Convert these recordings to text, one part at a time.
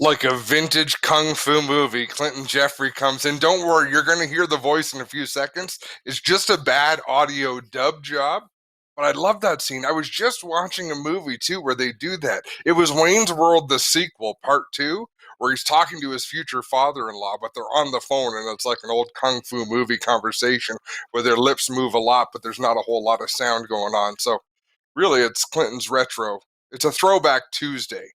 Like a vintage kung fu movie. Clinton Geoffrey comes in. Don't worry, you're going to hear the voice in a few seconds. It's just a bad audio dub job. But I love that scene. I was just watching a movie too where they do that. It was Wayne's World, the sequel, part two, where he's talking to his future father in law, but they're on the phone and it's like an old kung fu movie conversation where their lips move a lot, but there's not a whole lot of sound going on. So really, it's Clinton's retro. It's a throwback Tuesday,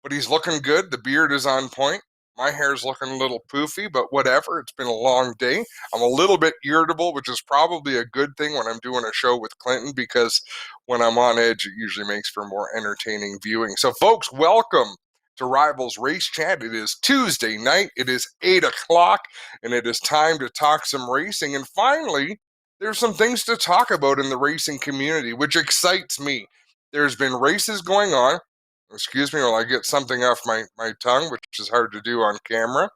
but he's looking good. The beard is on point. My hair's looking a little poofy, but whatever. It's been a long day. I'm a little bit irritable, which is probably a good thing when I'm doing a show with Clinton, because when I'm on edge, it usually makes for more entertaining viewing. So, folks, welcome to Rivalz Race Chat. It is Tuesday night. It is 8 o'clock, and it is time to talk some racing. And finally, there's some things to talk about in the racing community, which excites me. There's been races going on. Excuse me while I get something off my tongue, which is hard to do on camera.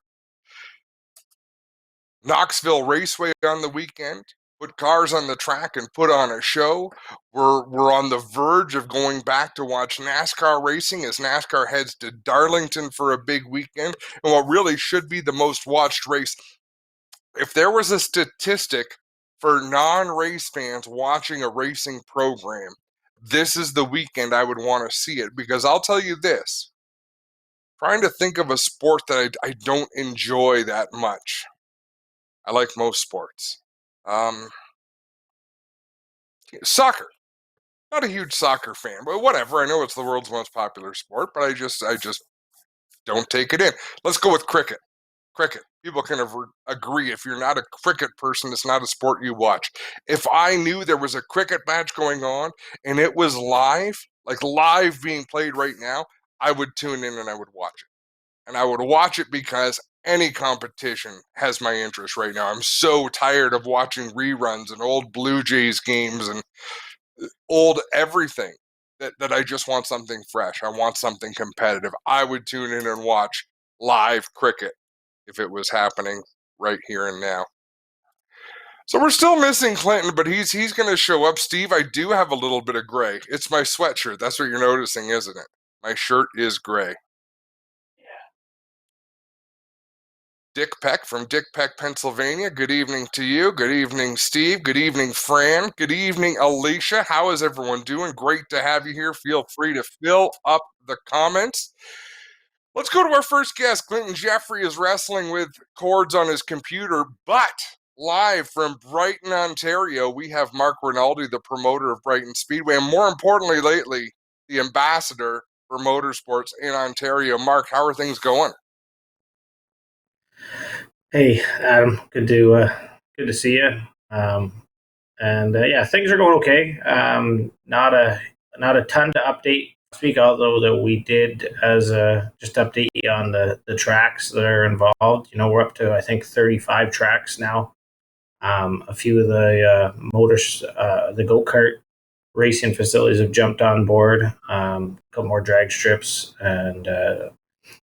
Knoxville Raceway on the weekend, put cars on the track and put on a show. We're on the verge of going back to watch NASCAR racing as NASCAR heads to Darlington for a big weekend. And what really should be the most watched race, if there was a statistic for non-race fans watching a racing program, this is the weekend I would want to see it, because I'll tell you this. Trying to think of a sport that I don't enjoy that much. I like most sports. Um, Soccer. Not a huge soccer fan, but whatever. I know it's the world's most popular sport, but I just don't take it in. Let's go with cricket. Cricket. People can agree, if you're not a cricket person, it's not a sport you watch. If I knew there was a cricket match going on and it was live, like live being played right now, I would tune in and I would watch it. And I would watch it because any competition has my interest right now. I'm so tired of watching reruns and old Blue Jays games and old everything that I just want something fresh. I want something competitive. I would tune in and watch live cricket if it was happening right here and now. So we're still missing Clinton, but he's going to show up. Steve, I do have a little bit of gray. It's my sweatshirt. That's what you're noticing, isn't it? My shirt is gray. Dick Peck from Dick Peck, Pennsylvania. Good evening to you. Good evening, Steve. Good evening, Fran. Good evening, Alicia. How is everyone doing? Great to have you here. Feel free to fill up the comments. Let's go to our first guest. Clinton Geoffrey is wrestling with cords on his computer, but live from Brighton, Ontario, we have Marc Rinaldi, the promoter of Brighton Speedway, and more importantly lately, the ambassador for motorsports in Ontario. Marc, how are things going? Hey, Adam. Good to see you. Yeah, things are going okay. Not a ton to update speak, although that we did as just update you on the tracks that are involved. We're up to I think 35 tracks now. A few of the go kart racing facilities have jumped on board. A couple more drag strips, and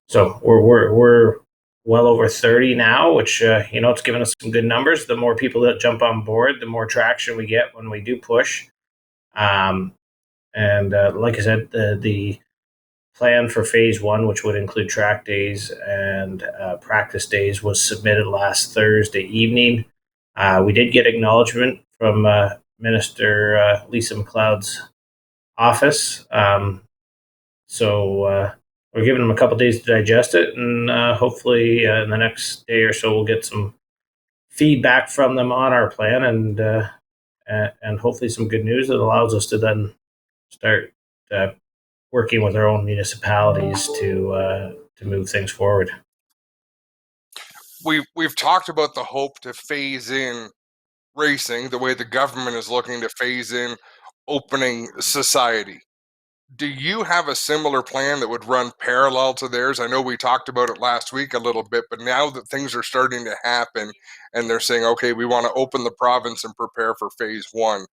so we're well over 30 now, which it's given us some good numbers. The more people that jump on board, the more traction we get when we do push. Like I said, the plan for phase one, which would include track days and practice days, was submitted last Thursday evening. We did get acknowledgement from Minister Lisa McLeod's office. So we're giving them a couple days to digest it, and hopefully in the next day or so we'll get some feedback from them on our plan, and hopefully some good news that allows us to then start working with our own municipalities to move things forward. We've talked about the hope to phase in racing the way the government is looking to phase in opening society. Do you have a similar plan that would run parallel to theirs? I know we talked about it last week a little bit, but now that things are starting to happen and they're saying, okay, we want to open the province and prepare for phase one,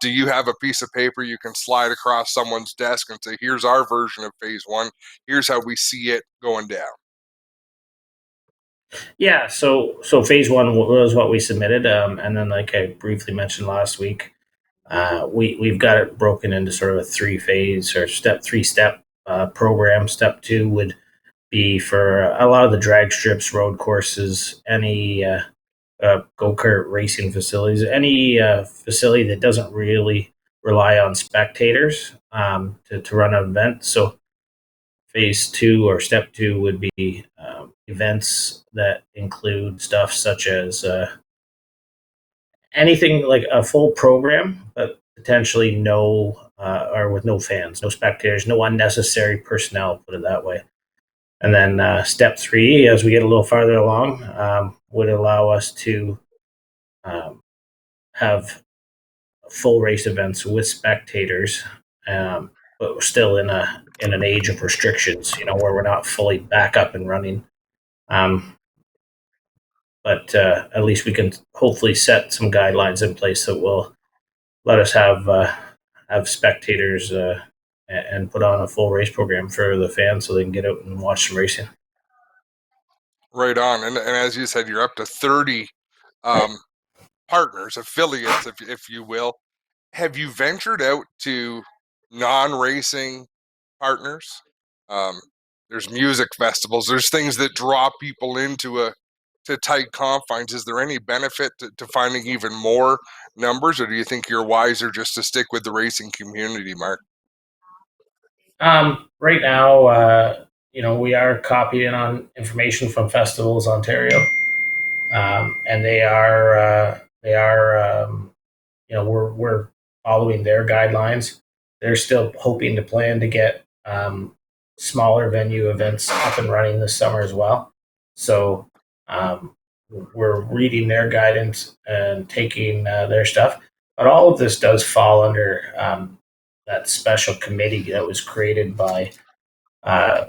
do you have a piece of paper you can slide across someone's desk and say, here's our version of phase one, here's how we see it going down? Yeah, so phase one was what we submitted, and then like I briefly mentioned last week, we've got it broken into sort of a three-phase or three-step program. Step two would be for a lot of the drag strips, road courses, any go-kart racing facilities, any facility that doesn't really rely on spectators to run an event. So phase two or step two would be events that include stuff such as anything like a full program, but potentially no or with no fans, no spectators, no unnecessary personnel, put it that way. And then step three, as we get a little farther along, would allow us to um, have full race events with spectators, but we're still in an age of restrictions, where we're not fully back up and running. Um, but at least we can hopefully set some guidelines in place that will let us have spectators and put on a full race program for the fans so they can get out and watch some racing. Right on. And as you said, you're up to 30 partners, affiliates, if you will. Have you ventured out to non-racing partners? There's music festivals. There's things that draw people to tight confines. Is there any benefit to finding even more numbers, or do you think you're wiser just to stick with the racing community, Mark? Right now, we are copying on information from Festivals Ontario, and we're following their guidelines. They're still hoping to plan to get smaller venue events up and running this summer as well. So we're reading their guidance and taking their stuff. But all of this does fall under that special committee that was created by uh,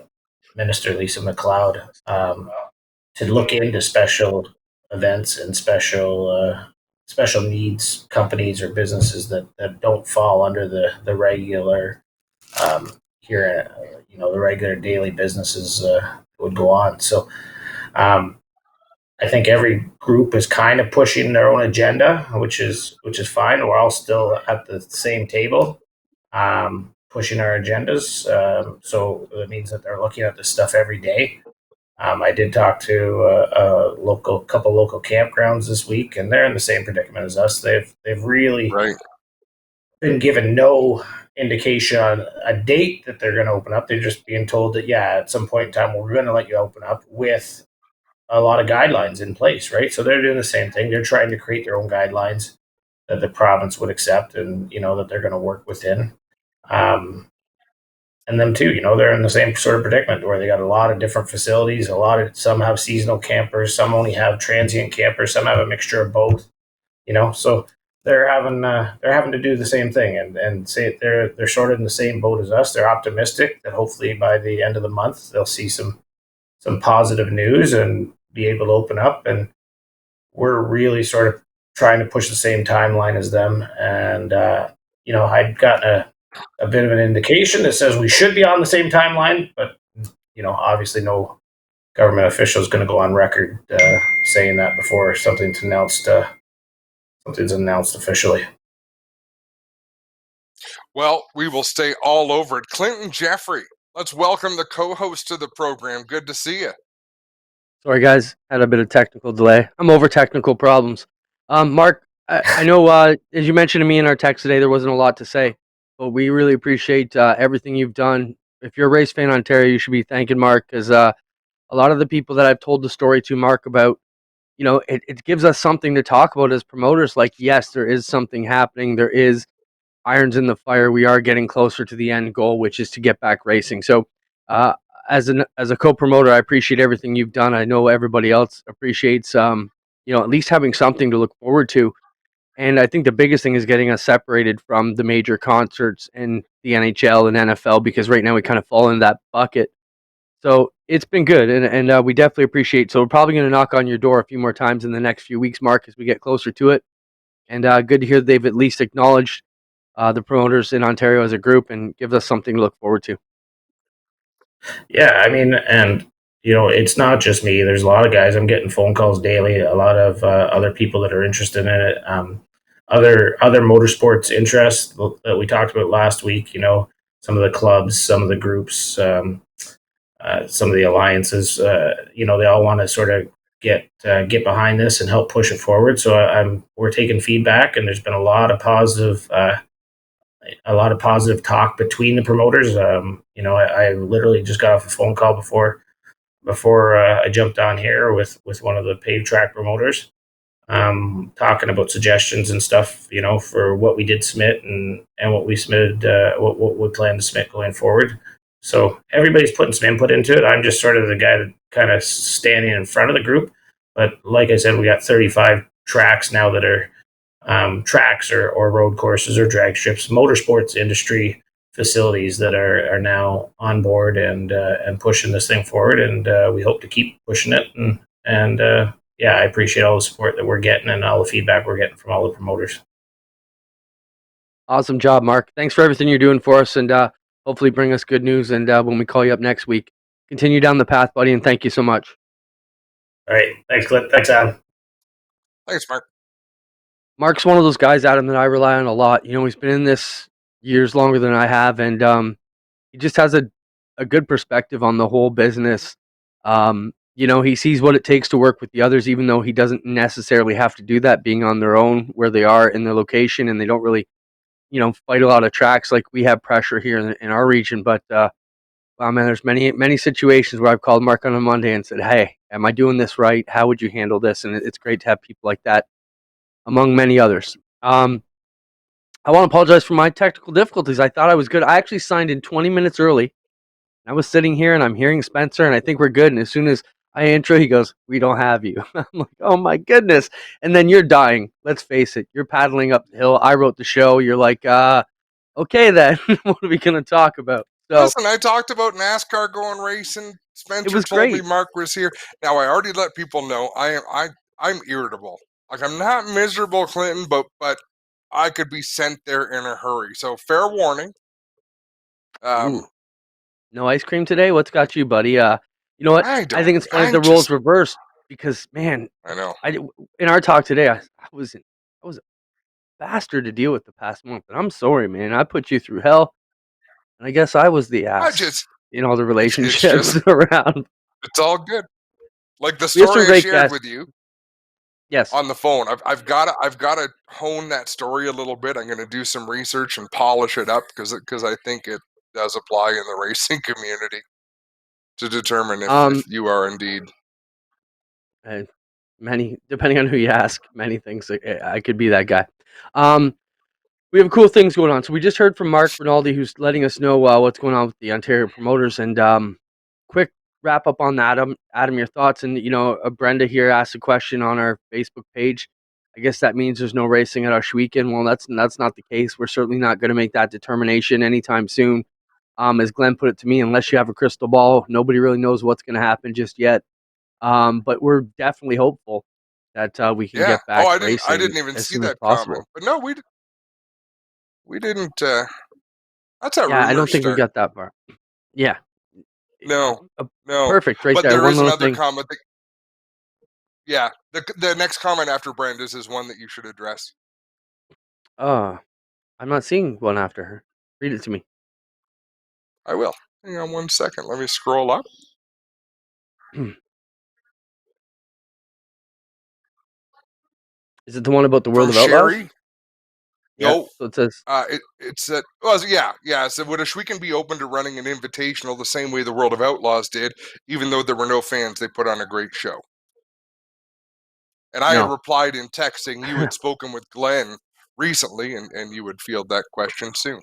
Minister Lisa MacLeod to look into special events and special needs companies or businesses that don't fall under the regular here, the regular daily businesses would go on. So I think every group is kind of pushing their own agenda, which is fine. We're all still at the same table, pushing our agendas. So it means that they're looking at this stuff every day. I did talk to a couple local campgrounds this week, and they're in the same predicament as us. They've really Right. been given no indication on a date that they're going to open up. They're just being told that at some point in time we're going to let you open up with a lot of guidelines in place, right? So they're doing the same thing. They're trying to create their own guidelines that the province would accept, and that they're going to work within. And them too, they're in the same sort of predicament where they got a lot of different facilities. Some have seasonal campers, some only have transient campers, some have a mixture of both. So they're having to do the same thing and say they're sort of in the same boat as us. They're optimistic that hopefully by the end of the month they'll see some positive news and be able to open up. And we're really sort of trying to push the same timeline as them. And I'd gotten a bit of an indication that says we should be on the same timeline, but obviously no government official is going to go on record saying that before something's announced officially. Well, we will stay all over it. Clinton Geoffrey, let's welcome the co-host to the program. Good to see you. Sorry, guys. Had a bit of technical delay. I'm over technical problems. Mark, I know, as you mentioned to me in our text today, there wasn't a lot to say, but we really appreciate everything you've done. If you're a race fan in Ontario, you should be thanking Mark, because a lot of the people that I've told the story to Mark about, it gives us something to talk about as promoters. Like, yes, there is something happening. There is irons in the fire. We are getting closer to the end goal, which is to get back racing. So, as a co-promoter, I appreciate everything you've done. I know everybody else appreciates, at least having something to look forward to. And I think the biggest thing is getting us separated from the major concerts in the NHL and NFL, because right now we kind of fall into that bucket. So it's been good, and we definitely appreciate. So we're probably going to knock on your door a few more times in the next few weeks, Mark, as we get closer to it. And good to hear they've at least acknowledged the promoters in Ontario as a group and gives us something to look forward to. Yeah, I mean, and it's not just me. There's a lot of guys. I'm getting phone calls daily. A lot of other people that are interested in it. Other motorsports interests that we talked about last week. Some of the clubs, some of the groups, some of the alliances, they all want to sort of get behind this and help push it forward. So we're taking feedback, and there's been a lot of positive talk between the promoters. I literally just got off a phone call before I jumped on here with one of the paved track promoters, talking about suggestions and stuff, for what we did submit and what we submitted, what we plan to submit going forward. So everybody's putting some input into it. I'm just sort of the guy that kind of standing in front of the group. But like I said, we got 35 tracks now that are tracks or road courses or drag strips, motorsports industry facilities that are now on board and pushing this thing forward. And we hope to keep pushing it. And I appreciate all the support that we're getting and all the feedback we're getting from all the promoters. Awesome job, Mark. Thanks for everything you're doing for us, and hopefully bring us good news. And when we call you up next week, continue down the path, buddy, and thank you so much. All right. Thanks, Clint. Thanks, Adam. Thanks, Mark. Mark's one of those guys, Adam, that I rely on a lot. He's been in this years longer than I have, and he just has a good perspective on the whole business. He sees what it takes to work with the others, even though he doesn't necessarily have to do that, being on their own where they are in their location, and they don't really, fight a lot of tracks like we have pressure here in our region. But wow, man, there's many situations where I've called Mark on a Monday and said, "Hey, am I doing this right? How would you handle this?" And it's great to have people like that, among many others. I want to apologize for my technical difficulties. I thought I was good. I actually signed in 20 minutes early. I was sitting here and I'm hearing Spencer, and I think we're good. And as soon as I intro, he goes, "We don't have you." I'm like, "Oh my goodness!" And then you're dying. Let's face it. You're paddling up the hill. I wrote the show. You're like, "Okay, then, what are we going to talk about?" So listen, I talked about NASCAR going racing. Spencer was told me great. Mark was here. Now I already let people know I'm irritable. Like, I'm not miserable, Clinton, but I could be sent there in a hurry. So fair warning. Ooh, no ice cream today. What's got you, buddy? You know what? I think it's funny I'm the roles just, reversed because, man, I know. in our talk today, I was a bastard to deal with the past month, and I'm sorry, man. I put you through hell, and I guess I was the I ass just, in all the it's relationships just, around. it's all good. Like the We have some story I great shared guests. with you Yes. on the phone. I've got to hone that story a little bit. I'm going to do some research and polish it up because I think it does apply in the racing community to determine if Um, you are indeed. many, depending on who you ask, many things. I could be that guy. Um, we have cool things going on. So we just heard from Marc Rinaldi, who's letting us know what's going on with the Ontario promoters. And quick wrap up on that, Adam, your thoughts. And Brenda here asked a question on our Facebook page. I guess that means there's no racing at our weekend. Well, that's not the case. We're certainly not going to make that determination anytime soon. As Glenn put it to me, unless you have a crystal ball, nobody really knows what's going to happen just yet. But we're definitely hopeful that we can Yeah. get Oh, back I racing didn't even as see soon as that comment. possible. But no, we didn't. That's how Yeah, I don't rumors think we start. got that far. Yeah, No, no. perfect right But there. there One is little another thing. comment. Yeah, the next comment after Brenda's is one that you should address. Oh, I'm not seeing one after her. Read it to me. I will. Hang on 1 second. Let me scroll up. Is it the one about the World From of Outlaws? Sherry. Yeah. No. So it says, It's that. Well, yeah. So would Ashweekan be open to running an invitational the same way the World of Outlaws did, even though there were no fans? They put on a great show. And I had no. replied in text saying you had spoken with Glenn recently, and you would field that question soon.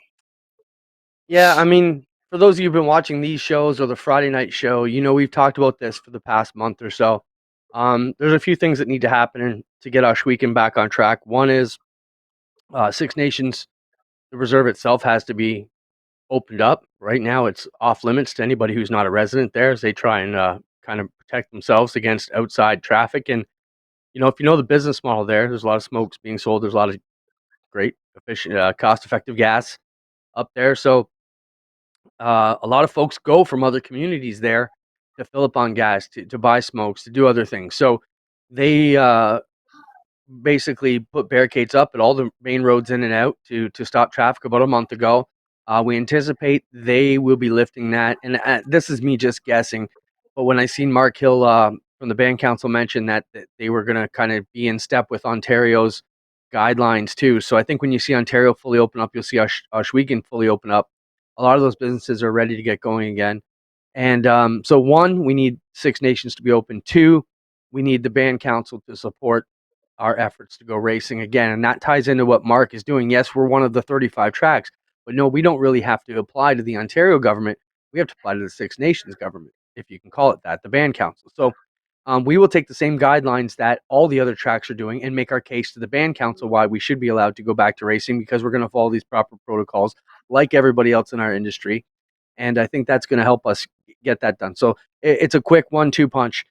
Yeah, I mean, for those of you who've been watching these shows or the Friday night show, we've talked about this for the past month or so. There's a few things that need to happen to get Ashweekan back on track. One is Six Nations, the reserve itself has to be opened up. Right now, it's off limits to anybody who's not a resident there as they try and kind of protect themselves against outside traffic. And, if you know the business model there's a lot of smokes being sold. There's a lot of great, efficient, cost-effective gas up there. So a lot of folks go from other communities there to fill up on gas, to buy smokes, to do other things. So they basically put barricades up at all the main roads in and out to stop traffic about a month ago. We anticipate they will be lifting that, and this is me just guessing, but when I seen Mark Hill from the band council mention that they were going to kind of be in step with Ontario's guidelines too. So I think when you see Ontario fully open up, you'll see Ohsweken fully open up. A lot of those businesses are ready to get going again. And so, one, we need Six Nations to be open. Two, we need the band council to support our efforts to go racing again. And that ties into what Mark is doing. Yes, we're one of the 35 tracks, but no, we don't really have to apply to the Ontario government. We have to apply to the Six Nations government, if you can call it that, the band council. So we will take the same guidelines that all the other tracks are doing and make our case to the band council why we should be allowed to go back to racing, because we're going to follow these proper protocols like everybody else in our industry. And I think that's going to help us get that done. So it's a quick 1-2 punch.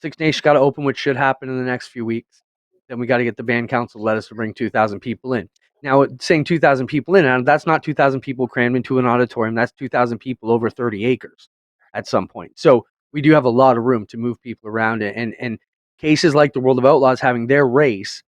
Six Nations got to open, which should happen in the next few weeks. Then we got to get the band council to let us to bring 2,000 people in. Now, saying 2,000 people in, that's not 2,000 people crammed into an auditorium. That's 2,000 people over 30 acres at some point. So we do have a lot of room to move people around. And cases like the World of Outlaws having their race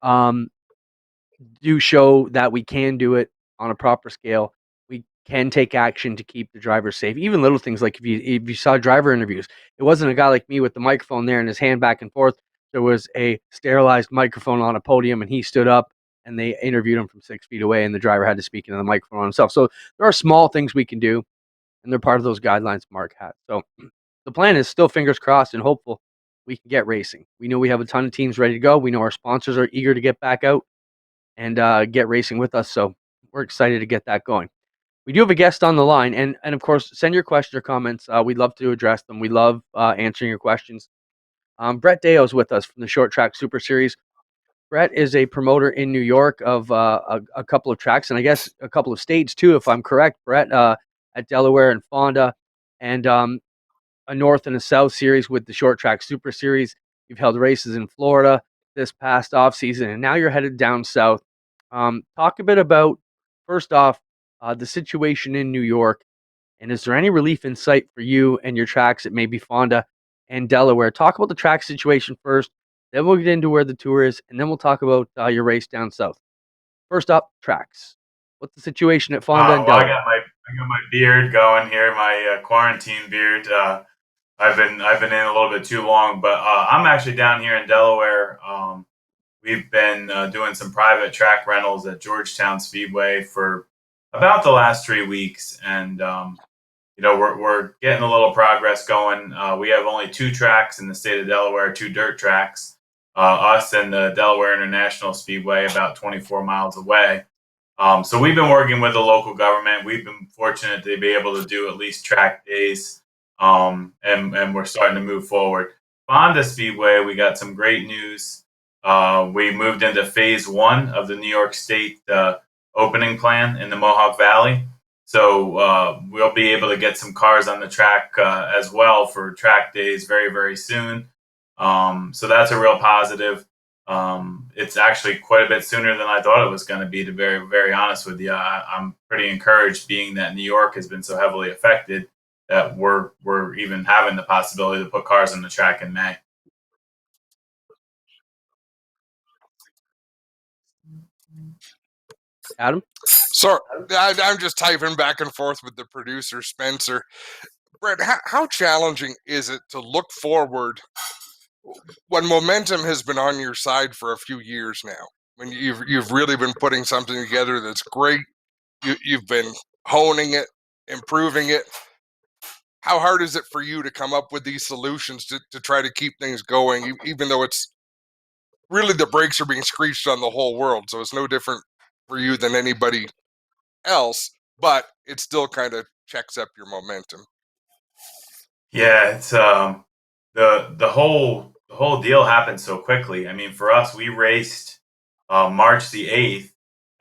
do show that we can do it on a proper scale. We can take action to keep the drivers safe. Even little things like if you saw driver interviews, it wasn't a guy like me with the microphone there and his hand back and forth. There was a sterilized microphone on a podium, and he stood up and they interviewed him from 6 feet away, and the driver had to speak into the microphone on himself. So there are small things we can do, and they're part of those guidelines Mark had. So the plan is still fingers crossed and hopeful we can get racing. We know we have a ton of teams ready to go. We know our sponsors are eager to get back out and get racing with us. So we're excited to get that going. We do have a guest on the line, and of course, send your questions or comments. We'd love to address them. We love answering your questions. Brett Deo is with us from the Short Track Super Series. Brett is a promoter in New York of a couple of tracks, and I guess a couple of states too, if I'm correct. Brett, at Delaware and Fonda, and a North and a South series with the Short Track Super Series. You've held races in Florida this past off season, and now you're headed down south. Talk a bit about, first off, the situation in New York, and is there any relief in sight for you and your tracks at maybe Fonda and Delaware? Talk about the track situation first, then we'll get into where the tour is, and then we'll talk about your race down south. First up, tracks. What's the situation at Fonda and Delaware? I got my beard going here, my quarantine beard. I've been in a little bit too long, but I'm actually down here in Delaware. We've been doing some private track rentals at Georgetown Speedway for about the last 3 weeks, and we're getting a little progress going. We have only 2 tracks in the state of Delaware, 2 dirt tracks. Us and the Delaware International Speedway, about 24 miles away. So we've been working with the local government. We've been fortunate to be able to do at least track days, and we're starting to move forward. Fonda Speedway, we got some great news. We moved into phase 1 of the New York State opening plan in the Mohawk Valley. So we'll be able to get some cars on the track as well for track days very, very soon. So that's a real positive. It's actually quite a bit sooner than I thought it was going to be, to be very, very honest with you. I'm pretty encouraged, being that New York has been so heavily affected, that we're even having the possibility to put cars on the track in May. Adam? So I'm just typing back and forth with the producer, Spencer. Brett, how challenging is it to look forward when momentum has been on your side for a few years now? When you've really been putting something together that's great, you've been honing it, improving it. How hard is it for you to come up with these solutions to try to keep things going, even though it's really the brakes are being screeched on the whole world? So it's no different for you than anybody else, but it still kind of checks up your momentum. Yeah, it's the whole deal happened so quickly. I mean, for us, we raced March the 8th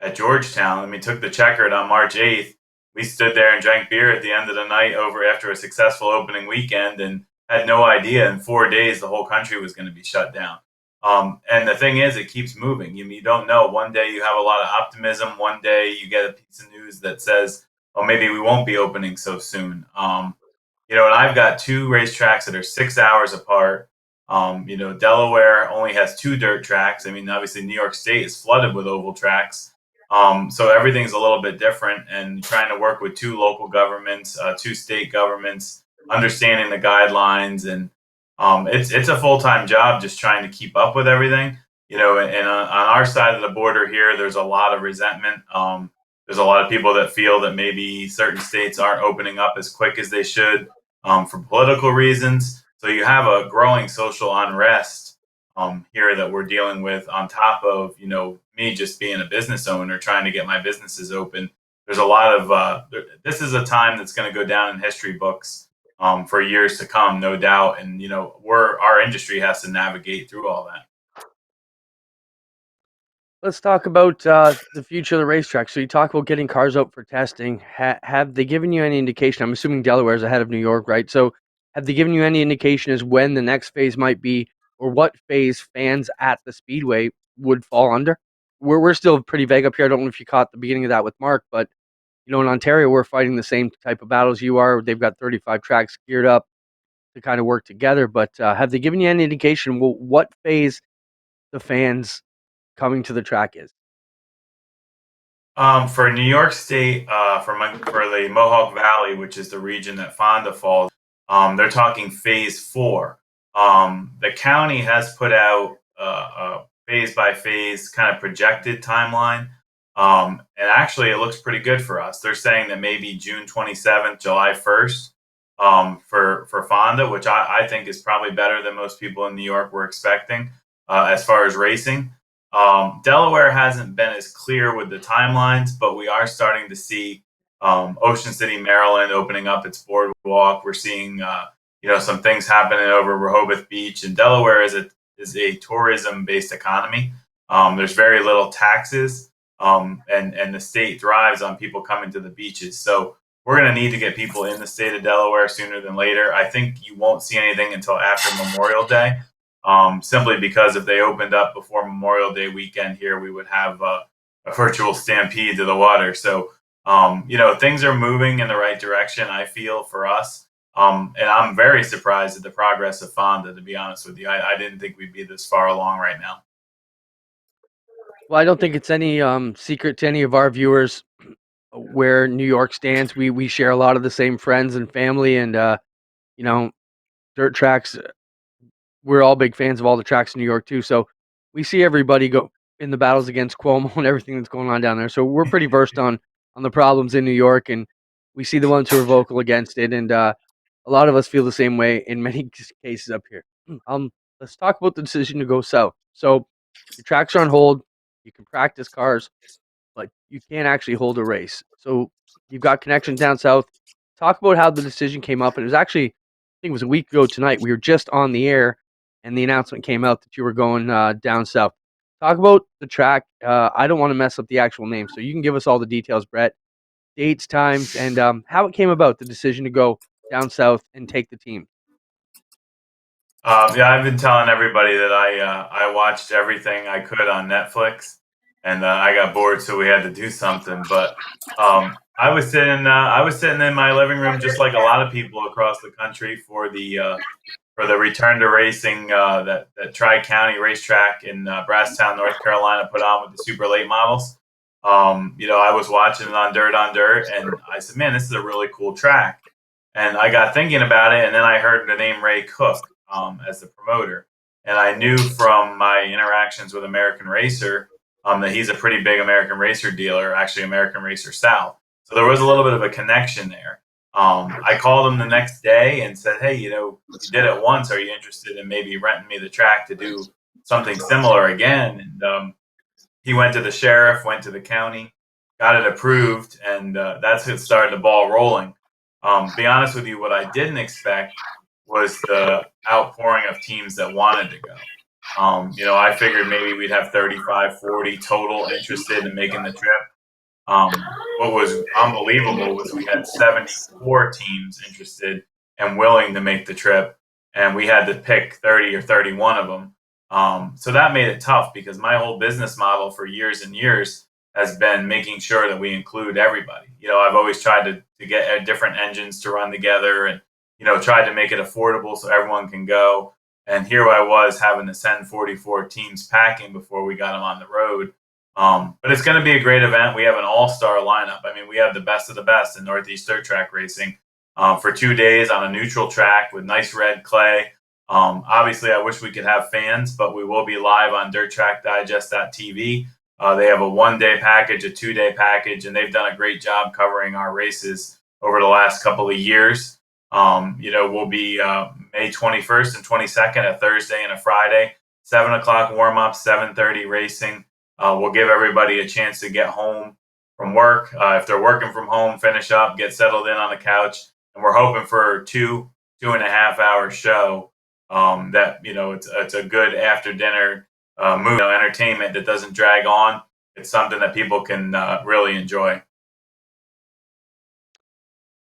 at Georgetown, and we took the checkered on March 8th. We stood there and drank beer at the end of the night over after a successful opening weekend, and had no idea in 4 days the whole country was going to be shut down. And the thing is, it keeps moving. You don't know. One day you have a lot of optimism. One day you get a piece of news that says, "Oh, maybe we won't be opening so soon." And I've got 2 racetracks that are 6 hours apart. Delaware only has 2 dirt tracks. I mean, obviously New York State is flooded with oval tracks. So everything's a little bit different, and trying to work with two local governments, two state governments, understanding the guidelines, and it's a full time job just trying to keep up with everything. And on our side of the border here, there's a lot of resentment. There's a lot of people that feel that maybe certain states aren't opening up as quick as they should for political reasons. So you have a growing social unrest here that we're dealing with on top of me just being a business owner trying to get my businesses open. There's a lot of this is a time that's going to go down in history books for years to come, no doubt. And our industry has to navigate through all that. Let's talk about the future of the racetrack. So you talk about getting cars out for testing. Have they given you any indication? I'm assuming Delaware is ahead of New York, right? So have they given you any indication as when the next phase might be, or what phase fans at the Speedway would fall under? We're still pretty vague up here. I don't know if you caught the beginning of that with Mark, but in Ontario, we're fighting the same type of battles you are. They've got 35 tracks geared up to kind of work together. But have they given you any indication what phase the fans coming to the track is? For New York State, for the Mohawk Valley, which is the region that Fonda falls, they're talking phase 4. The county has put out a phase by phase kind of projected timeline. And actually, it looks pretty good for us. They're saying that maybe June 27th, July 1st for Fonda, which I think is probably better than most people in New York were expecting as far as racing. Delaware hasn't been as clear with the timelines, but we are starting to see Ocean City, Maryland, opening up its boardwalk. We're seeing some things happening over Rehoboth Beach, and Delaware is a tourism based economy. There's very little taxes, and the state thrives on people coming to the beaches. So we're going to need to get people in the state of Delaware sooner than later. I think you won't see anything until after Memorial Day. Simply because if they opened up before Memorial Day weekend here, we would have a virtual stampede to the water. So, things are moving in the right direction, I feel, for us. And I'm very surprised at the progress of Fonda, to be honest with you. I didn't think we'd be this far along right now. Well, I don't think it's any secret to any of our viewers where New York stands. We share a lot of the same friends and family, and dirt tracks. We're all big fans of all the tracks in New York too. So we see everybody go in the battles against Cuomo and everything that's going on down there. So we're pretty versed on the problems in New York, and we see the ones who are vocal against it. And a lot of us feel the same way in many cases up here. Let's talk about the decision to go south. So your tracks are on hold. You can practice cars, but you can't actually hold a race. So you've got connections down south. Talk about how the decision came up. And it was actually, I think it was a week ago tonight. We were just on the air, and the announcement came out that you were going down south. Talk about the track. I don't want to mess up the actual name, so you can give us all the details, Brett. Dates, times, and how it came about, the decision to go down south and take the team. I've been telling everybody that I watched everything I could on Netflix, and I got bored, so we had to do something. But I was sitting in my living room, just like a lot of people across the country, for the return to racing that Tri County Racetrack in Brasstown, North Carolina, put on with the super late models. I was watching it on Dirt, and I said, "Man, this is a really cool track." And I got thinking about it, and then I heard the name Ray Cook as the promoter, and I knew from my interactions with American Racer that he's a pretty big American Racer dealer, actually American Racer South. So there was a little bit of a connection there. I called him the next day and said, "Hey, you did it once. Are you interested in maybe renting me the track to do something similar again?" And he went to the sheriff, went to the county, got it approved, and that's what started the ball rolling. Be honest with you, what I didn't expect was the outpouring of teams that wanted to go. I figured maybe we'd have 35, 40 total interested in making the trip. What was unbelievable was we had 74 teams interested and willing to make the trip, and we had to pick 30 or 31 of them. So that made it tough because my whole business model for years and years has been making sure that we include everybody. I've always tried to get different engines to run together and, tried to make it affordable so everyone can go. And here I was having to send 44 teams packing before we got them on the road. But it's going to be a great event. We have an all-star lineup. I mean, we have the best of the best in Northeast Dirt Track Racing for 2 days on a neutral track with nice red clay. Obviously, I wish we could have fans, but we will be live on DirtTrackDigest.tv. They have a 1-day package, a 2-day package, and they've done a great job covering our races over the last couple of years. We'll be May 21st and 22nd, a Thursday and a Friday, 7 o'clock warm-up, 7:30 racing. We'll give everybody a chance to get home from work. If they're working from home, finish up, get settled in on the couch. And we're hoping for a 2.5 hour show that, it's a good after dinner movie, entertainment that doesn't drag on. It's something that people can really enjoy.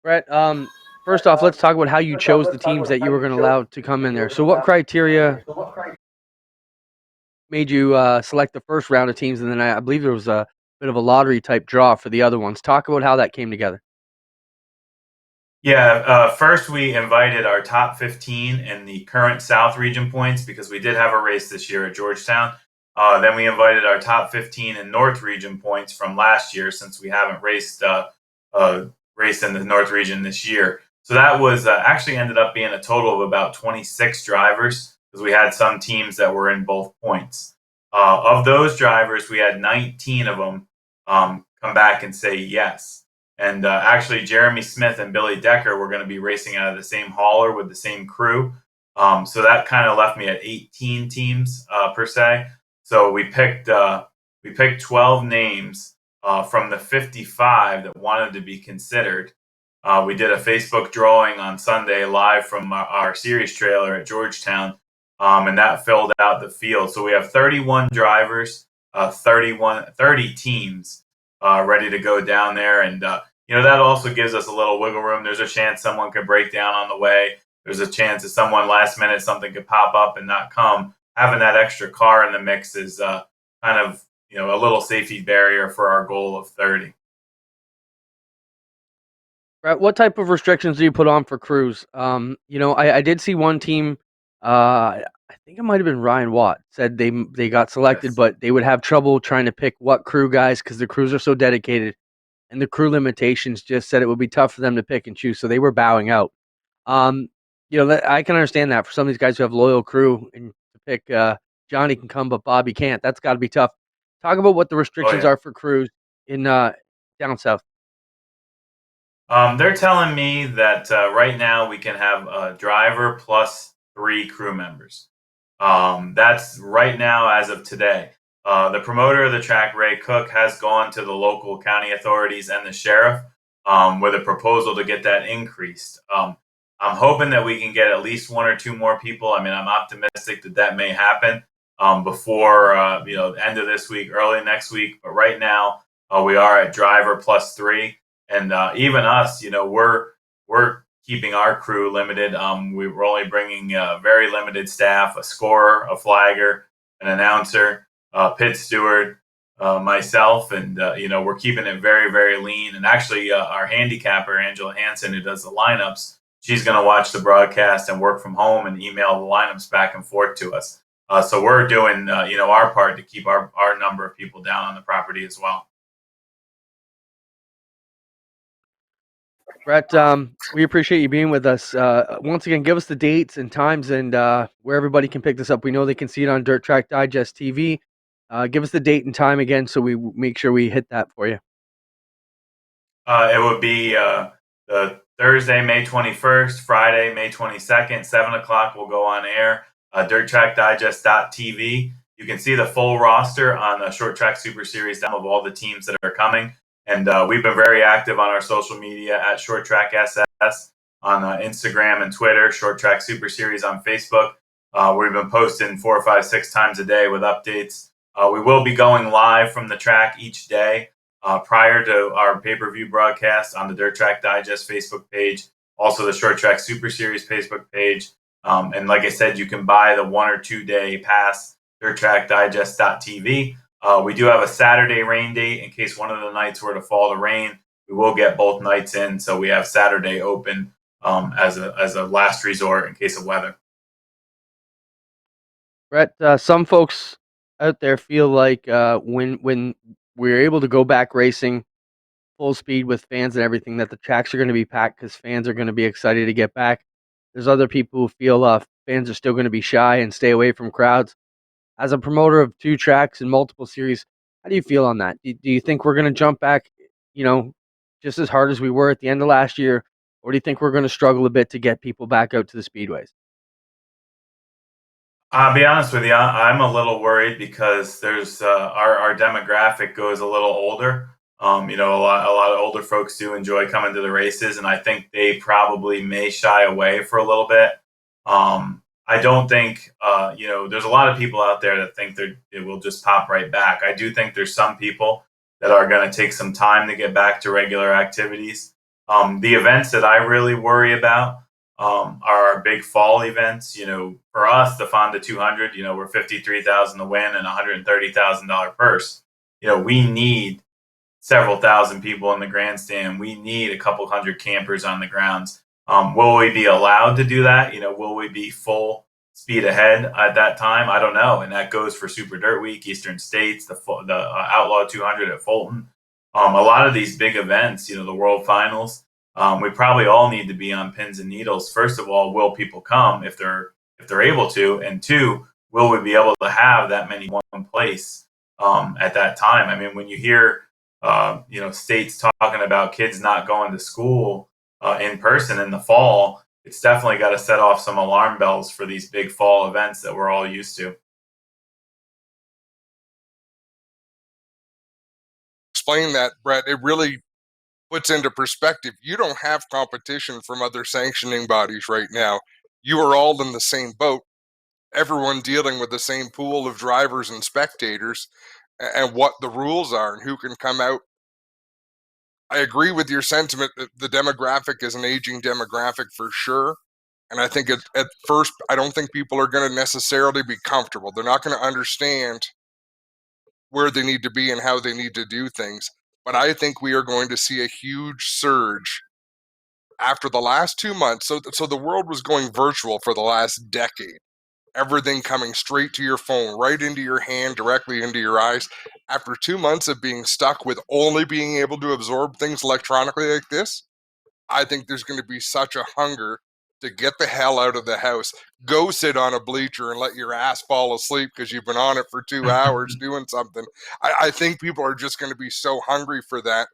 Brett, first off, let's talk about how you chose the teams that you were going to allow to come in there. So what criteria made you select the first round of teams, and then I believe there was a bit of a lottery type draw for the other ones. Talk about how that came together. Yeah, first we invited our top 15 in the current South region points because we did have a race this year at Georgetown. Then we invited our top 15 in North region points from last year since we haven't raced in the North region this year. So that was actually ended up being a total of about 26 drivers because we had some teams that were in both points. Of those drivers, we had 19 of them come back and say yes. And actually, Jeremy Smith and Billy Decker were going to be racing out of the same hauler with the same crew. So that kind of left me at 18 teams per se. So we picked 12 names from the 55 that wanted to be considered. We did a Facebook drawing on Sunday live from our series trailer at Georgetown, and that filled out the field. So we have 31 drivers, 30 teams ready to go down there. And, that also gives us a little wiggle room. There's a chance someone could break down on the way. There's a chance that someone last minute, something could pop up and not come. Having that extra car in the mix is kind of, a little safety barrier for our goal of 30. Brett, what type of restrictions do you put on for crews? I did see one team, I think it might have been Ryan Watt, said they got selected, Yes. but they would have trouble trying to pick what crew guys because the crews are so dedicated. And the crew limitations just said it would be tough for them to pick and choose, so they were bowing out. I can understand that for some of these guys who have loyal crew and to pick Johnny can come, but Bobby can't. That's got to be tough. Talk about what the restrictions yeah. are for crews in down south. They're telling me that right now we can have a driver plus 3 crew members. That's right now as of today. The promoter of the track, Ray Cook, has gone to the local county authorities and the sheriff with a proposal to get that increased. I'm hoping that we can get at least 1 or 2 more people. I mean, I'm optimistic that may happen before the end of this week, early next week. But right now, we are at driver plus 3, and even us, we're keeping our crew limited. We were only bringing very limited staff: a scorer, a flagger, an announcer, pit steward, myself, and we're keeping it very, very lean. And actually, our handicapper, Angela Hansen, who does the lineups, she's going to watch the broadcast and work from home and email the lineups back and forth to us. So we're doing our part to keep our number of people down on the property as well. Brett, we appreciate you being with us. Once again, give us the dates and times and where everybody can pick this up. We know they can see it on Dirt Track Digest TV. Give us the date and time again so we make sure we hit that for you. It would be the Thursday, May 21st, Friday, May 22nd, 7 o'clock. We'll go on air. DirtTrackDigest.tv. You can see the full roster on the Short Track Super Series of all the teams that are coming. And we've been very active on our social media at Short Track SS on Instagram and Twitter, Short Track Super Series on Facebook. We've been posting 4, 5, 6 times a day with updates. We will be going live from the track each day prior to our pay-per-view broadcast on the Dirt Track Digest Facebook page, also the Short Track Super Series Facebook page. And like I said, you can buy the 1 or 2 day pass, DirtTrackDigest.tv. We do have a Saturday rain date in case one of the nights were to fall to rain. We will get both nights in, so we have Saturday open as a last resort in case of weather. Brett, some folks out there feel like when we're able to go back racing full speed with fans and everything, that the tracks are going to be packed because fans are going to be excited to get back? There's other people who feel fans are still going to be shy and stay away from crowds. As a promoter of 2 tracks and multiple series, how do you feel on that? Do you think we're going to jump back, you know, just as hard as we were at the end of last year, or do you think we're going to struggle a bit to get people back out to the speedways? I'll be honest with you. I'm a little worried because there's our demographic goes a little older. A lot of older folks do enjoy coming to the races, and I think they probably may shy away for a little bit. I don't think there's a lot of people out there that think that it will just pop right back. I do think there's some people that are going to take some time to get back to regular activities. The events that I really worry about are our big fall events. For us, the Fonda 200, we're 53,000 to win and $130,000 purse. We need several thousand people in the grandstand. We need a couple hundred campers on the grounds. Will we be allowed to do that? Will we be full speed ahead at that time? I don't know. And that goes for Super Dirt Week, Eastern States, the Outlaw 200 at Fulton. A lot of these big events, the World Finals, we probably all need to be on pins and needles. First of all, will people come if they're able to? And two, will we be able to have that many one place at that time? I mean, when you hear states talking about kids not going to school in person in the fall, it's definitely got to set off some alarm bells for these big fall events that we're all used to. Explain that, Brett. It really puts into perspective. You don't have competition from other sanctioning bodies right now. You are all in the same boat. Everyone dealing with the same pool of drivers and spectators and what the rules are and who can come out. I agree with your sentiment that the demographic is an aging demographic for sure. And I think at first, I don't think people are going to necessarily be comfortable. They're not going to understand where they need to be and how they need to do things. But I think we are going to see a huge surge after the last 2 months. So the world was going virtual for the last decade. Everything coming straight to your phone, right into your hand, directly into your eyes. After 2 months of being stuck with only being able to absorb things electronically like this, I think there's going to be such a hunger to get the hell out of the house, go sit on a bleacher and let your ass fall asleep because you've been on it for 2 hours doing something. I think people are just going to be so hungry for that.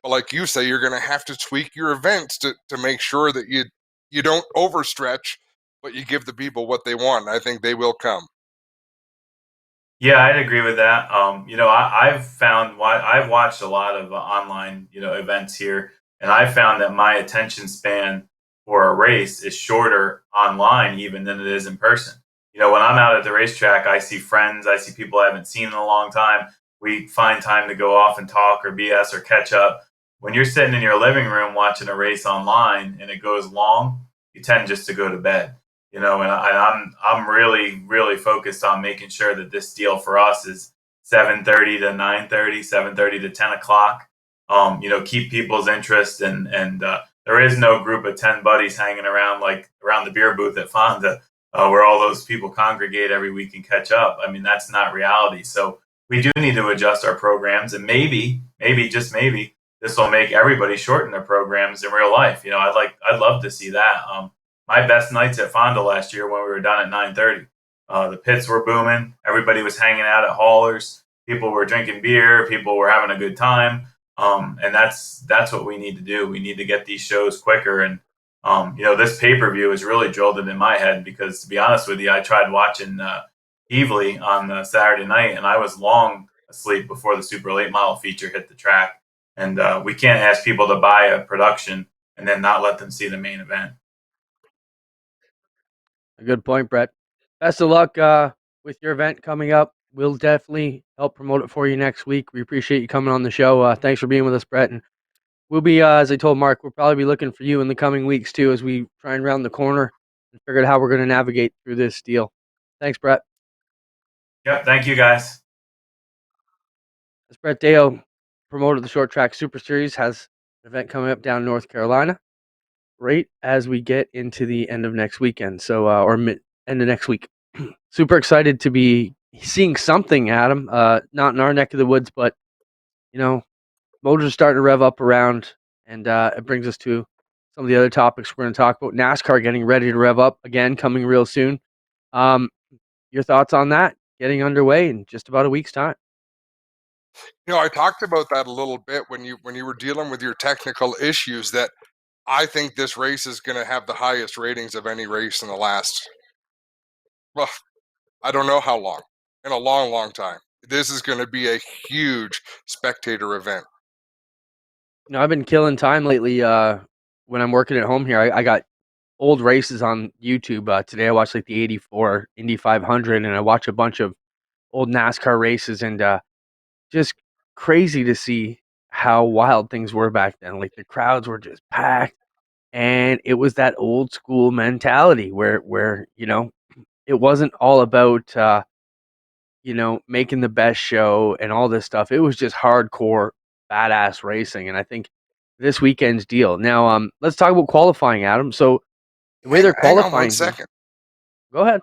But like you say, you're going to have to tweak your events to make sure that you don't overstretch, but you give the people what they want. I think they will come. Yeah, I'd agree with that. I've watched a lot of online, events here, and I found that my attention span for a race is shorter online even than it is in person. When I'm out at the racetrack, I see friends, I see people I haven't seen in a long time. We find time to go off and talk or BS or catch up. When you're sitting in your living room watching a race online and it goes long, you tend just to go to bed. I'm really really focused on making sure that this deal for us is 7:30 to 9:30, 7:30 to 10 o'clock. Keep people's interest, and there is no group of 10 buddies hanging around like around the beer booth at Fonda, where all those people congregate every week and catch up. I mean, that's not reality. So we do need to adjust our programs, and maybe just maybe this will make everybody shorten their programs in real life. I'd love to see that. My best nights at Fonda last year when we were done at 9:30. The pits were booming. Everybody was hanging out at haulers. People were drinking beer. People were having a good time. And that's what we need to do. We need to get these shows quicker. And this pay-per-view has really drilled it in my head because, to be honest with you, I tried watching Heavely on Saturday night, and I was long asleep before the Super Late Model feature hit the track. And we can't ask people to buy a production and then not let them see the main event. A good point, Brett. Best of luck with your event coming up. We'll definitely help promote it for you next week. We appreciate you coming on the show. Thanks for being with us, Brett. And we'll be, as I told Mark, we'll probably be looking for you in the coming weeks too as we try and round the corner and figure out how we're going to navigate through this deal. Thanks, Brett. Yep, thank you guys. As Brett Deo, promoter of the Short Track Super Series, has an event coming up down in North Carolina right as we get into the end of next weekend. So, end of next week. Super excited to be seeing something, Adam. Not in our neck of the woods, but you know, motors are starting to rev up around, and it brings us to some of the other topics we're going to talk about. NASCAR getting ready to rev up again, coming real soon. Your thoughts on that? Getting underway in just about a week's time. I talked about that a little bit when you were dealing with your technical issues, that I think this race is going to have the highest ratings of any race in the last, well, I don't know how long, in a long, long time. This is going to be a huge spectator event. I've been killing time lately when I'm working at home here. I got old races on YouTube. Today I watched like the 84 Indy 500, and I watch a bunch of old NASCAR races, and just crazy to see how wild things were back then. Like the crowds were just packed, and it was that old school mentality where it wasn't all about making the best show and all this stuff. It was just hardcore badass racing, and I think this weekend's deal. Now, let's talk about qualifying, Adam. So the way they're Hang on one qualifying here. second. Go ahead.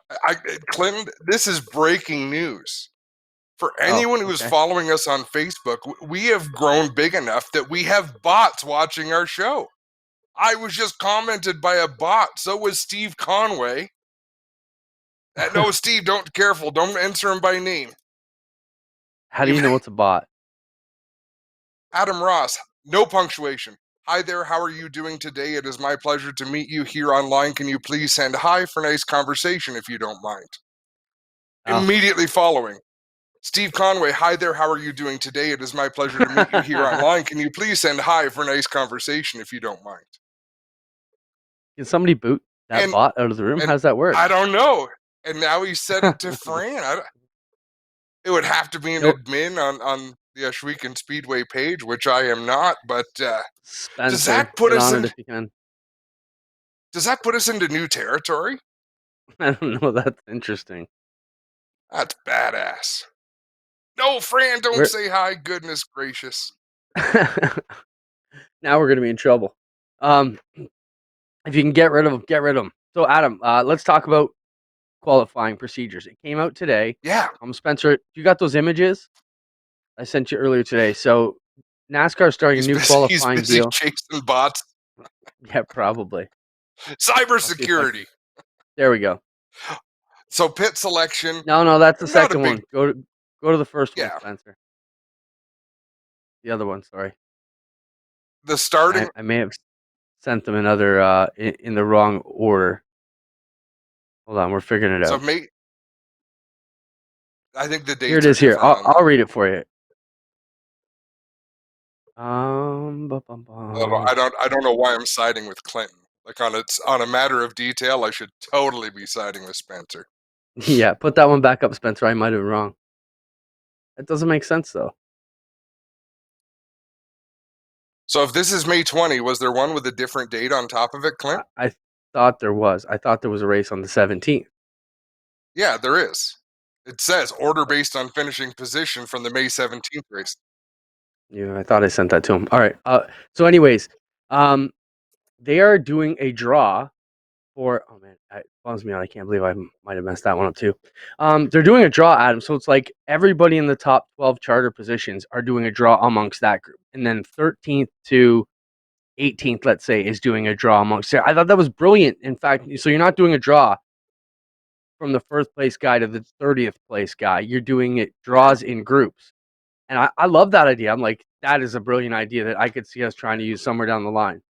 Clinton, this is breaking news. For Oh, anyone who's okay. following us on Facebook, we have grown big enough that we have bots watching our show. I was just commented by a bot. So was Steve Conway. No, Steve, careful. Don't answer him by name. How do you know it's a bot? Adam Ross, no punctuation. Hi there, how are you doing today? It is my pleasure to meet you here online. Can you please send hi for nice conversation if you don't mind? Oh. Immediately following, Steve Conway, hi there, how are you doing today? It is my pleasure to meet you here online. Can you please send hi for nice conversation if you don't mind? Can somebody boot that bot out of the room? How's that work? I don't know. And now he said it to Fran. It would have to be an admin on the Ashweekend Speedway page, which I am not. But Spencer, does that put get us on in? it if you can. Does that put us into new territory? I don't know. That's interesting. That's badass. No, Fran, don't say hi. Goodness gracious. Now we're gonna be in trouble. If you can get rid of them, get rid of them. So, Adam, let's talk about qualifying procedures. It came out today. Yeah. Spencer, you got those images I sent you earlier today? So, NASCAR starting a new qualifying he's busy deal. chasing bots. Yeah, probably. Cybersecurity. There we go. So pit selection. No, that's the second one. Go to the first one, Yeah. Spencer. The other one, sorry. The starting. I may have sent them another in the wrong order. Hold on, we're figuring it out. So I think the dates here it is. Here, I'll read it for you. I don't know why I'm siding with Clinton. Like on a matter of detail, I should totally be siding with Spencer. Yeah, put that one back up, Spencer. I might have been wrong. That doesn't make sense though. So if this is May 20, was there one with a different date on top of it, Clint? I thought there was. I thought there was a race on the 17th. Yeah, there is. It says order based on finishing position from the May 17th race. Yeah, I thought I sent that to him. All right. So anyways, they are doing a draw for, oh man, it bums me out. I can't believe I might have messed that one up too. They're doing a draw, Adam. So it's like everybody in the top 12 charter positions are doing a draw amongst that group. And then 13th to 18th, let's say, is doing a draw amongst there. I thought that was brilliant. In fact, so you're not doing a draw from the first place guy to the 30th place guy. You're doing it draws in groups. And I love that idea. I'm like, that is a brilliant idea that I could see us trying to use somewhere down the line.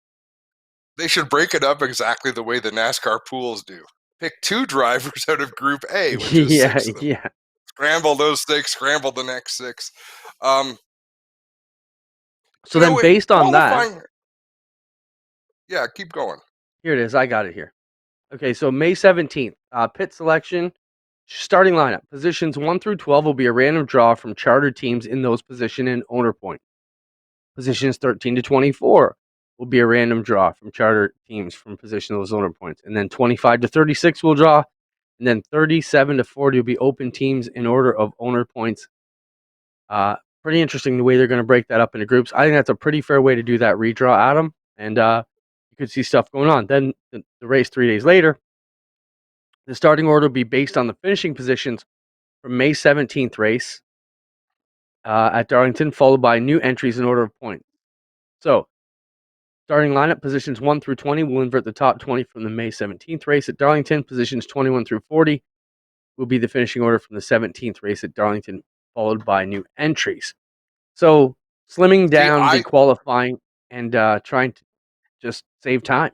They should break it up exactly the way the NASCAR pools do. Pick 2 drivers out of Group A, which is 6 of them. Yeah. Scramble those 6, scramble the next 6. So then based on that... Yeah, keep going. Here it is. I got it here. Okay, so May 17th, pit selection, starting lineup. Positions 1 through 12 will be a random draw from charter teams in those position and owner point. Positions 13 to 24 will be a random draw from charter teams from position those owner points. And then 25 to 36 will draw. And then 37 to 40 will be open teams in order of owner points. Pretty interesting the way they're going to break that up into groups. I think that's a pretty fair way to do that redraw, Adam. And you could see stuff going on. Then the race 3 days later, the starting order will be based on the finishing positions from May 17th race at Darlington, followed by new entries in order of points. So, starting lineup positions 1 through 20 will invert the top 20 from the May 17th race at Darlington. Positions 21 through 40 will be the finishing order from the 17th race at Darlington, followed by new entries. So, slimming down the qualifying and trying to just save time.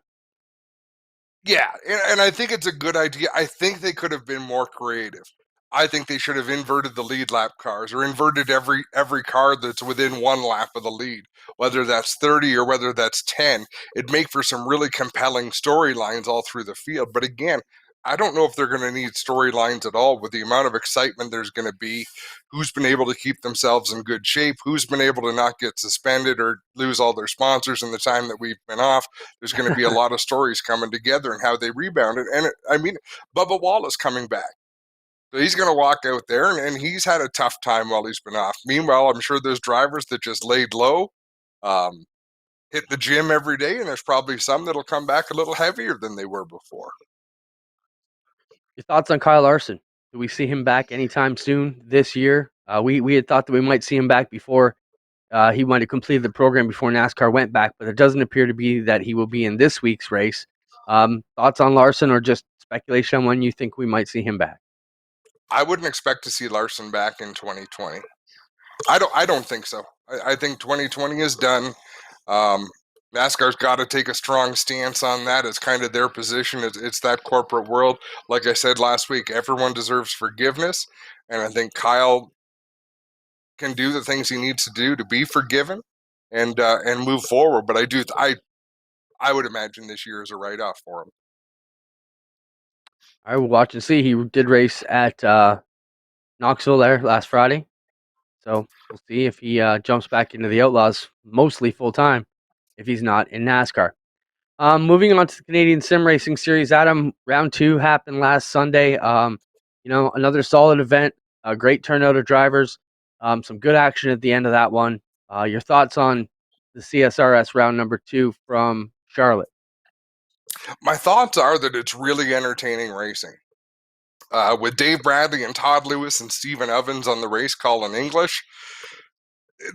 Yeah, and I think it's a good idea. I think they could have been more creative. I think they should have inverted the lead lap cars or inverted every car that's within one lap of the lead, whether that's 30 or whether that's 10. It'd make for some really compelling storylines all through the field. But again, I don't know if they're going to need storylines at all with the amount of excitement there's going to be, who's been able to keep themselves in good shape, who's been able to not get suspended or lose all their sponsors in the time that we've been off. There's going to be a lot of stories coming together and how they rebounded. And Bubba Wallace coming back. So he's going to walk out there, and he's had a tough time while he's been off. Meanwhile, I'm sure there's drivers that just laid low, hit the gym every day, and there's probably some that'll come back a little heavier than they were before. Your thoughts on Kyle Larson? Do we see him back anytime soon this year? We had thought that we might see him back before he might have completed the program before NASCAR went back, but it doesn't appear to be that he will be in this week's race. Thoughts on Larson, or just speculation on when you think we might see him back? I wouldn't expect to see Larson back in 2020. I don't think so. I think 2020 is done. NASCAR's got to take a strong stance on that. It's kind of their position. It's that corporate world. Like I said last week, everyone deserves forgiveness, and I think Kyle can do the things he needs to do to be forgiven and move forward. But I would imagine this year is a write-off for him. I will watch and see. He did race at Knoxville there last Friday, so we'll see if he jumps back into the Outlaws, mostly full-time, if he's not in NASCAR. Moving on to the Canadian Sim Racing Series, Adam, round 2 happened last Sunday. Another solid event, a great turnout of drivers, some good action at the end of that one. Your thoughts on the CSRS round number 2 from Charlotte? My thoughts are that it's really entertaining racing. With Dave Bradley and Todd Lewis and Stephen Ovens on the race call in English,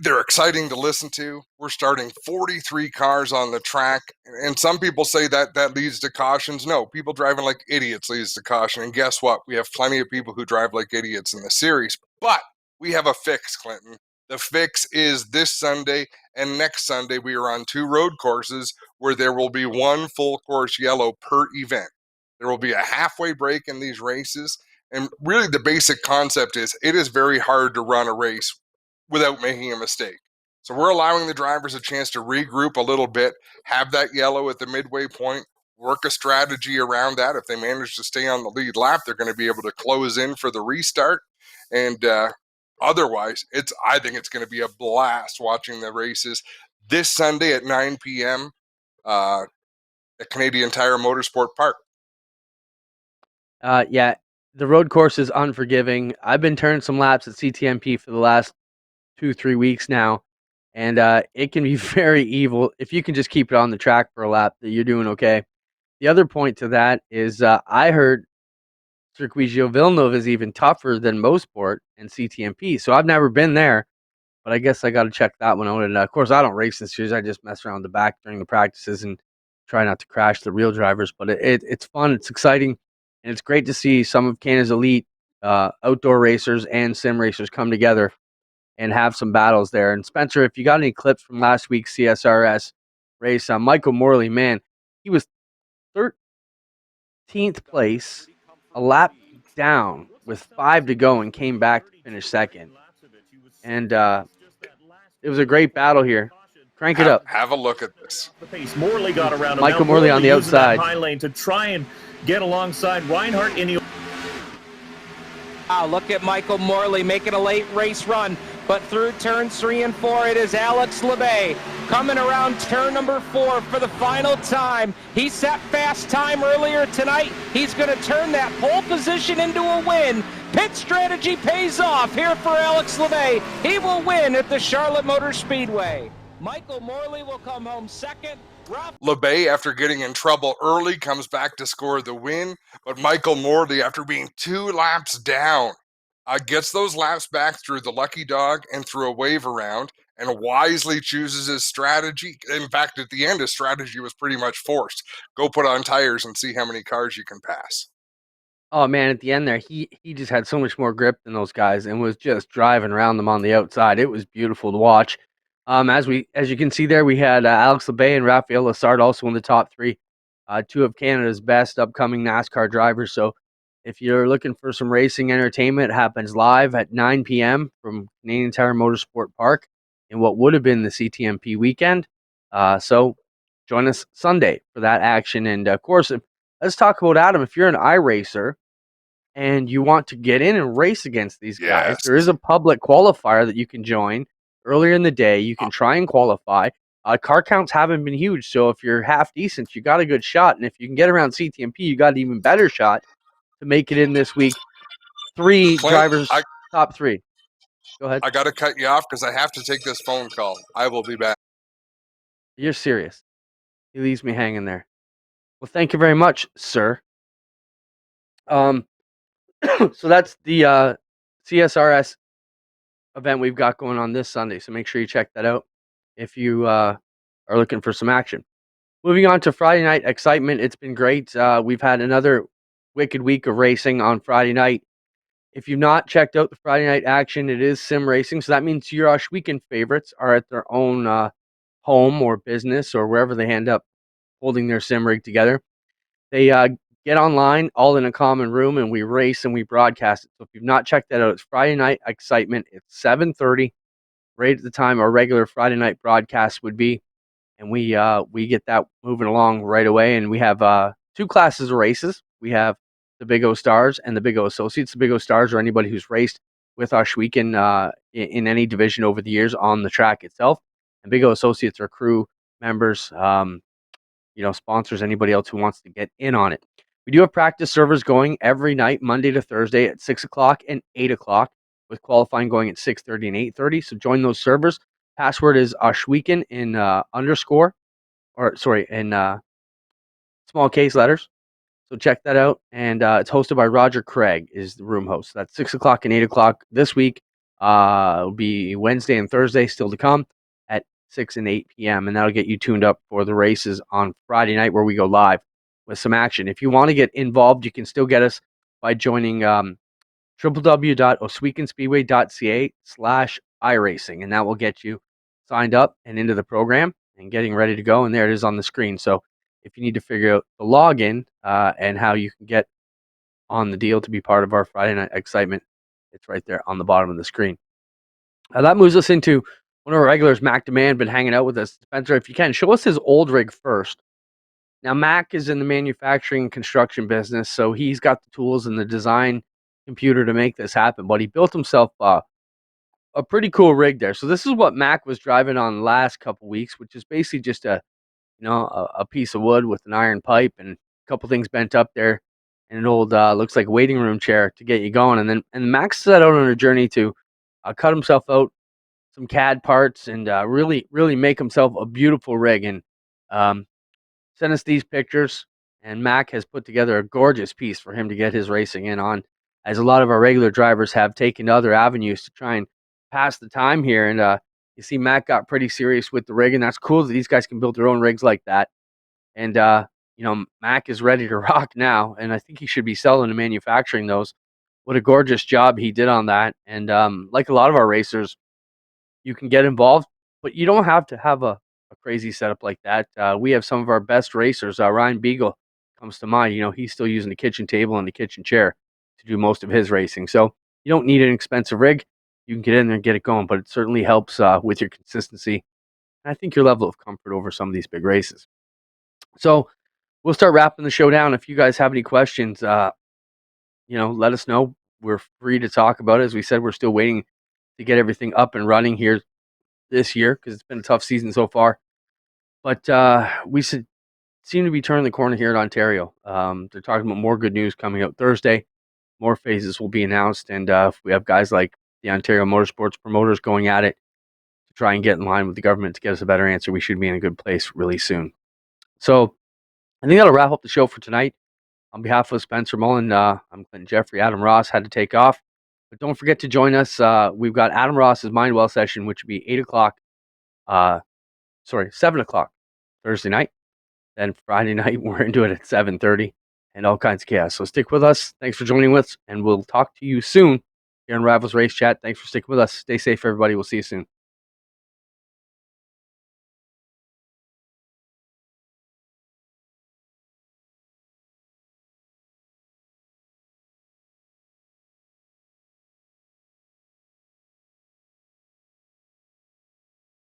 they're exciting to listen to. We're starting 43 cars on the track, and some people say that leads to cautions. No, people driving like idiots leads to caution, and guess what? We have plenty of people who drive like idiots in the series, but we have a fix, Clinton. The fix is this Sunday and next Sunday we are on 2 road courses where there will be 1 full course yellow per event. There will be a halfway break in these races, and really the basic concept is it is very hard to run a race without making a mistake. So we're allowing the drivers a chance to regroup a little bit, have that yellow at the midway point, work a strategy around that. If they manage to stay on the lead lap, they're going to be able to close in for the restart. And otherwise, I think it's going to be a blast watching the races this Sunday at 9 p.m. At Canadian Tire Motorsport Park. Yeah, the road course is unforgiving. I've been turning some laps at CTMP for the last 2-3 weeks now, and it can be very evil. If you can just keep it on the track for a lap, that you're doing okay. The other point to that is I heard Circuit Gilles Villeneuve is even tougher than Mosport and CTMP, so I've never been there, but I guess I got to check that one out. And of course, I don't race this series. I just mess around the back during the practices and try not to crash the real drivers, but it's fun, it's exciting, and it's great to see some of Canada's elite outdoor racers and sim racers come together and have some battles there. And Spencer, if you got any clips from last week's CSRS race, Michael Morley, man, he was 13th place, a lap down with 5 to go, and came back to finish second. And it was a great battle here. Crank it up. Have a look at this. The pace. Morley got around him. Michael Morley on the outside. High lane to try and get alongside Reinhardt in the. Wow, look at Michael Morley making a late race run, but through turns 3 and 4, it is Alex LeBay coming around turn number 4 for the final time. He set fast time earlier tonight. He's going to turn that pole position into a win. Pit strategy pays off here for Alex LeBay. He will win at the Charlotte Motor Speedway. Michael Morley will come home second. LeBay, after getting in trouble early, comes back to score the win. But Michael Morley, after being 2 laps down, Gets those laps back through the lucky dog and through a wave around, and wisely chooses his strategy. In fact, at the end, his strategy was pretty much forced. Go put on tires and see how many cars you can pass. Oh man, at the end there, he just had so much more grip than those guys and was just driving around them on the outside. It was beautiful to watch. As you can see there, we had Alex Labay and Raphael Lessard also in the top three, two of Canada's best upcoming NASCAR drivers. So if you're looking for some racing entertainment, it happens live at 9 p.m. from Canadian Tire Motorsport Park in what would have been the CTMP weekend. So join us Sunday for that action. And of course, let's talk about Adam. If you're an iRacer and you want to get in and race against these guys, Yes. there is a public qualifier that you can join earlier in the day. You can try and qualify. Car counts haven't been huge, so if you're half decent, you got a good shot. And if you can get around CTMP, you got an even better shot to make it in this week. Three Clint, drivers, top three. Go ahead. I got to cut you off because I have to take this phone call. I will be back. You're serious. He leaves me hanging there. Well, thank you very much, sir. So that's the CSRS event we've got going on this Sunday. So make sure you check that out if you are looking for some action. Moving on to Friday night excitement. It's been great. We've had another wicked week of racing on Friday night. If you've not checked out the Friday night action, it is sim racing. So that means your Osh weekend favorites are at their own home or business or wherever they end up holding their sim rig together. They get online all in a common room and we race and we broadcast it. So if you've not checked that out, it's Friday night excitement. It's 7:30, right at the time our regular Friday night broadcast would be. And we get that moving along right away. And we have two classes of races. We have the Big O Stars and the Big O Associates. The Big O Stars are anybody who's raced with Osh weekend in any division over the years on the track itself. And Big O Associates are crew members, sponsors, anybody else who wants to get in on it. We do have practice servers going every night, Monday to Thursday at 6 o'clock and 8 o'clock, with qualifying going at 6:30 and 8:30. So join those servers. Password is Oshweekend in small case letters. So check that out. And it's hosted by Roger Craig, is the room host. That's 6 o'clock and 8 o'clock this week. It'll be Wednesday and Thursday still to come at 6 and 8 p.m. And that'll get you tuned up for the races on Friday night where we go live with some action. If you want to get involved, you can still get us by joining www.oswekenspeedway.ca/iRacing. And that will get you signed up and into the program and getting ready to go. And there it is on the screen. So if you need to figure out the login and how you can get on the deal to be part of our Friday night excitement, it's right there on the bottom of the screen. That moves us into one of our regulars, Mac Demand, been hanging out with us. Spencer, if you can, show us his old rig first. Now, Mac is in the manufacturing and construction business, so he's got the tools and the design computer to make this happen, but he built himself a pretty cool rig there. So this is what Mac was driving on the last couple weeks, which is basically just a piece of wood with an iron pipe and a couple things bent up there and an old looks like waiting room chair to get you going. And Max set out on a journey to cut himself out some CAD parts and really make himself a beautiful rig. And sent us these pictures, and Mac has put together a gorgeous piece for him to get his racing in on, as a lot of our regular drivers have taken other avenues to try and pass the time here. And you see Mac got pretty serious with the rig, and that's cool that these guys can build their own rigs like that. And Mac is ready to rock now, and I think he should be selling and manufacturing those. What a gorgeous job he did on that. And like a lot of our racers, you can get involved, but you don't have to have a crazy setup like that. We have some of our best racers. Ryan Beagle comes to mind. He's still using the kitchen table and the kitchen chair to do most of his racing. So you don't need an expensive rig. You can get in there and get it going, but it certainly helps with your consistency. And I think your level of comfort over some of these big races. So we'll start wrapping the show down. If you guys have any questions, let us know. We're free to talk about it. As we said, we're still waiting to get everything up and running here this year because it's been a tough season so far. But we seem to be turning the corner here in Ontario. They're talking about more good news coming out Thursday. More phases will be announced. And if we have guys like the Ontario Motorsports promoters going at it to try and get in line with the government to get us a better answer, we should be in a good place really soon. So I think that'll wrap up the show for tonight. On behalf of Spencer Mullen, I'm Clinton Geoffrey. Adam Ross had to take off. But don't forget to join us. We've got Adam Ross's Mindwell session, which would be 8 o'clock. 7 o'clock Thursday night. Then Friday night, we're into it at 7:30 and all kinds of chaos. So stick with us. Thanks for joining us, and we'll talk to you soon here on Rivals Race Chat. Thanks for sticking with us. Stay safe, everybody. We'll see you soon.